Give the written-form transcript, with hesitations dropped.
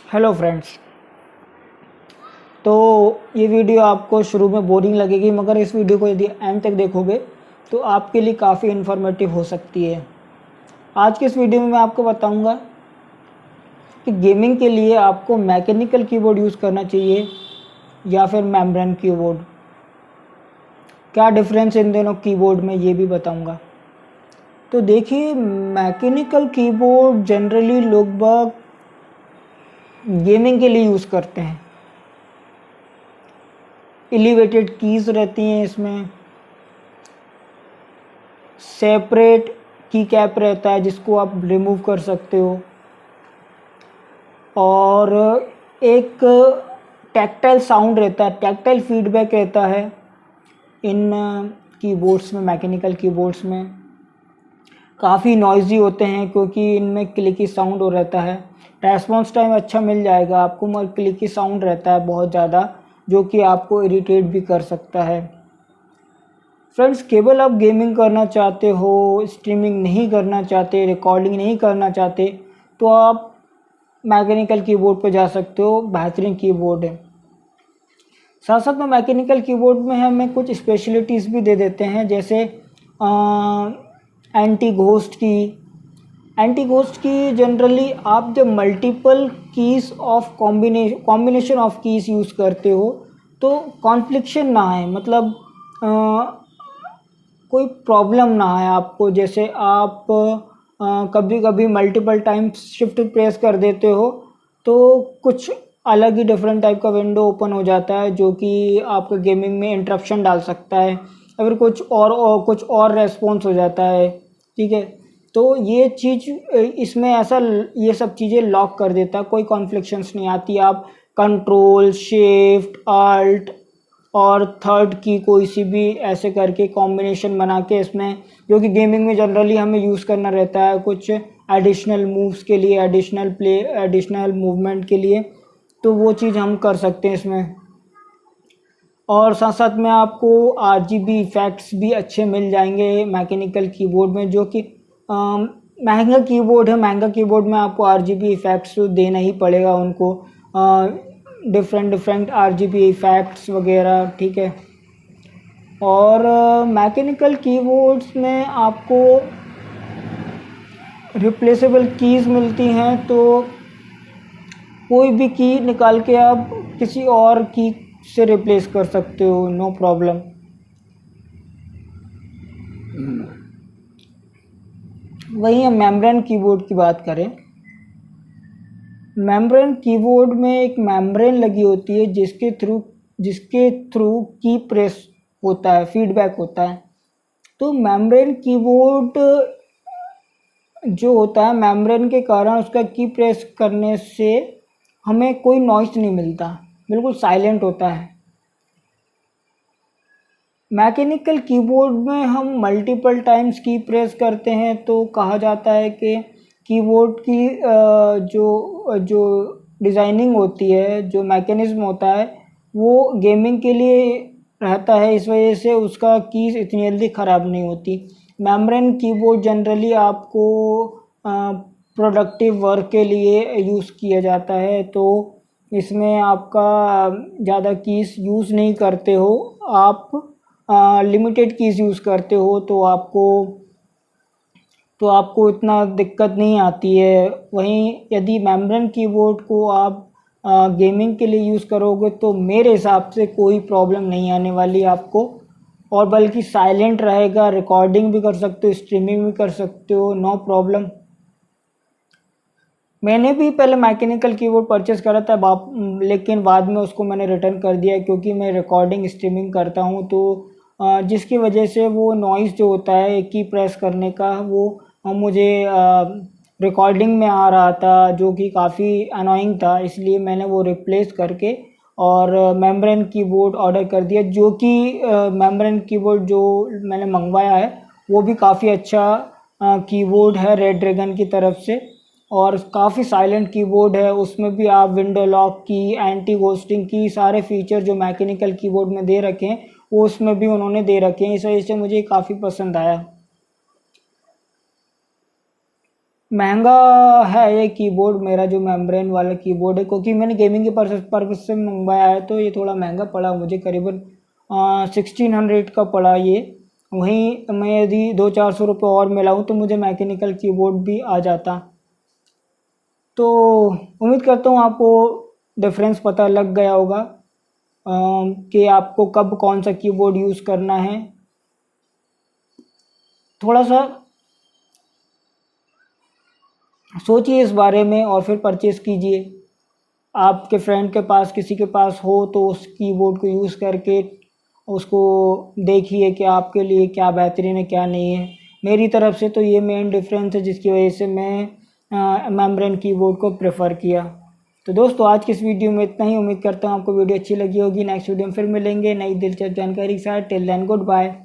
Hello friends. तो ये video आपको शुरू में बोरिंग लगेगी, मगर इस वीडियो को यदि एंड तक देखोगे तो आपके लिए काफ़ी इन्फॉर्मेटिव हो सकती है। आज के इस वीडियो में मैं आपको बताऊंगा कि गेमिंग के लिए आपको मैकेनिकल कीबोर्ड यूज़ करना चाहिए या फिर मेम्ब्रेन कीबोर्ड। क्या डिफरेंस इन दोनों कीबोर्ड में ये भी बताऊंगा। तो देखिए, मैकेनिकल कीबोर्ड जनरली लोग गेमिंग के लिए यूज़ करते हैं। एलिवेटेड कीज़ रहती हैं, इसमें सेपरेट की कैप रहता है जिसको आप रिमूव कर सकते हो, और एक टैक्टाइल साउंड रहता है, टैक्टाइल फीडबैक रहता है इन कीबोर्ड्स में। मैकेनिकल कीबोर्ड्स में काफ़ी नॉइजी होते हैं क्योंकि इनमें क्लिकी साउंड हो रहता है। रेस्पॉन्स टाइम अच्छा मिल जाएगा आपको, मगर क्लिकी साउंड रहता है बहुत ज़्यादा, जो कि आपको इरिटेट भी कर सकता है। फ्रेंड्स, केवल आप गेमिंग करना चाहते हो, स्ट्रीमिंग नहीं करना चाहते, रिकॉर्डिंग नहीं करना चाहते, तो आप मैकेनिकल कीबोर्ड पर जा सकते हो। बेहतरीन कीबोर्ड है। साथ साथ में मैकेनिकल कीबोर्ड में हमें कुछ स्पेशलिटीज़ भी दे देते हैं, जैसे एंटी घोस्ट की जनरली आप जब multiple keys of combination of keys use करते हो तो कॉन्फ्लिक्शन ना आए, मतलब कोई प्रॉब्लम ना आए आपको। जैसे आप कभी कभी मल्टीपल टाइम्स शिफ्ट प्रेस कर देते हो तो कुछ अलग ही डिफरेंट टाइप का विंडो ओपन हो जाता है, जो कि आपके गेमिंग में इंटरप्शन डाल सकता है, अगर कुछ और रेस्पॉन्स हो जाता है। ठीक है, तो ये चीज़ इसमें ऐसा ये सब चीज़ें लॉक कर देता है, कोई कॉन्फ्लिक्शंस नहीं आती। आप कंट्रोल शिफ्ट अल्ट और थर्ड की कोई सी भी ऐसे करके कॉम्बिनेशन बना के इसमें, जो कि गेमिंग में जनरली हमें यूज़ करना रहता है कुछ एडिशनल मूव्स के लिए, एडिशनल मूवमेंट के लिए, तो वो चीज़ हम कर सकते हैं इसमें। और साथ साथ में आपको RGB इफ़ेक्ट्स भी अच्छे मिल जाएंगे मैकेनिकल कीबोर्ड में, जो कि महंगा कीबोर्ड है। महंगा कीबोर्ड में आपको RGB इफ़ेक्ट्स तो देना ही पड़ेगा उनको, डिफरेंट RGB इफ़ेक्ट्स वगैरह। ठीक है, और मैकेनिकल कीबोर्ड्स में आपको रिप्लेसेबल कीज़ मिलती हैं, तो कोई भी की निकाल के आप किसी और की से रिप्लेस कर सकते हो, नो प्रॉब्लम। वहीं हम मेम्ब्रेन कीबोर्ड की बात करें, मेम्ब्रेन कीबोर्ड में एक मेम्ब्रेन लगी होती है जिसके थ्रू की प्रेस होता है, फीडबैक होता है। तो मेम्ब्रेन कीबोर्ड जो होता है, मेम्ब्रेन के कारण उसका की प्रेस करने से हमें कोई नॉइस नहीं मिलता, बिल्कुल साइलेंट होता है। मैकेनिकल कीबोर्ड में हम मल्टीपल टाइम्स की प्रेस करते हैं तो कहा जाता है कि कीबोर्ड की जो जो डिज़ाइनिंग होती है, जो मैकेनिज्म होता है, वो गेमिंग के लिए रहता है, इस वजह से उसका कीज़ इतनी जल्दी ख़राब नहीं होती। मेम्ब्रेन कीबोर्ड जनरली आपको प्रोडक्टिव वर्क के लिए यूज़ किया जाता है, तो इसमें आपका ज़्यादा कीज़ यूज़ नहीं करते हो, आप लिमिटेड कीज़ यूज़ करते हो, तो आपको इतना दिक्कत नहीं आती है। वहीं यदि मेम्ब्रेन कीबोर्ड को आप गेमिंग के लिए यूज़ करोगे तो मेरे हिसाब से कोई प्रॉब्लम नहीं आने वाली आपको, और बल्कि साइलेंट रहेगा, रिकॉर्डिंग भी कर सकते हो, स्ट्रीमिंग भी कर सकते हो, नो प्रॉब्लम। मैंने भी पहले मैकेनिकल कीबोर्ड परचेज़ करा था लेकिन बाद में उसको मैंने रिटर्न कर दिया, क्योंकि मैं रिकॉर्डिंग स्ट्रीमिंग करता हूँ, तो जिसकी वजह से वो नॉइज़ जो होता है की प्रेस करने का, वो मुझे रिकॉर्डिंग में आ रहा था, जो कि काफ़ी अनोइंग था। इसलिए मैंने वो रिप्लेस करके और मेम्ब्रेन कीबोर्ड ऑर्डर कर दिया, जो कि मेम्ब्रेन कीबोर्ड जो मैंने मंगवाया है वो भी काफ़ी अच्छा कीबोर्ड है रेड ड्रैगन की तरफ से, और काफ़ी साइलेंट कीबोर्ड है। उसमें भी आप विंडो लॉक की, एंटी घोस्टिंग की, सारे फीचर जो मैकेनिकल कीबोर्ड में दे रखे हैं वो उसमें भी उन्होंने दे रखे हैं। इस वजह से मुझे काफ़ी पसंद आया। महंगा है ये कीबोर्ड, मेरा जो मेम्ब्रेन वाला कीबोर्ड है, क्योंकि मैंने गेमिंग के पर्पज से मंगवाया है, तो ये थोड़ा महंगा पड़ा मुझे, करीबन 1600 का पड़ा ये। वहीं मैं यदि 200-400 रुपये और मिलाऊँ तो मुझे मैकेनिकल कीबोर्ड भी आ जाता। तो उम्मीद करता हूँ आपको डिफरेंस पता लग गया होगा कि आपको कब कौन सा कीबोर्ड यूज़ करना है। थोड़ा सा सोचिए इस बारे में और फिर परचेज़ कीजिए। आपके फ्रेंड के पास, किसी के पास हो तो उस कीबोर्ड को यूज़ करके उसको देखिए कि आपके लिए क्या बेहतरीन है क्या नहीं है। मेरी तरफ से तो ये मेन डिफरेंस है जिसकी वजह से मैं मेम्ब्रेन कीबोर्ड को प्रेफर किया। तो दोस्तों आज की इस वीडियो में इतना ही। उम्मीद करता हूँ आपको वीडियो अच्छी लगी होगी। नेक्स्ट वीडियो में फिर मिलेंगे नई दिलचस्प जानकारी के साथ। Till then good bye.